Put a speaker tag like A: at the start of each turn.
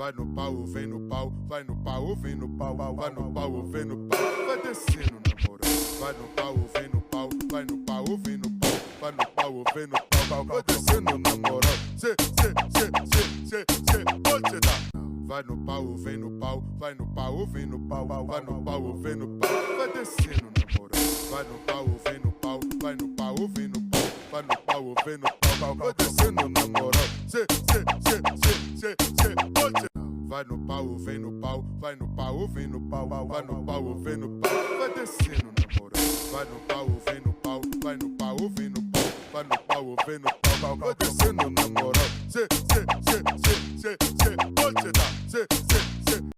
A: Vai no pau, vem no pau, vai no pau, vem no pau, vai no pau, vem no pau, vai descendo na moral. Vai no pau, vem no pau, vai no pau, vem no pau, vai no pau, vem no pau, vai descendo na moral. Cê, onde cê tá? Vai no pau, vem no pau, vai no pau, vem no pau, vai no pau, vem no pau, vai descendo na moral. Vai no pau, vem no pau, vai no pau, vem no pau, vai no pau, vem no pau, vai descendo na moral. Cê, onde cê tá? Vai no pau, vem no pau, vai no pau, vem no pau, vai no pau, vem no pau, vai descendo na moral. Vai no pau, vem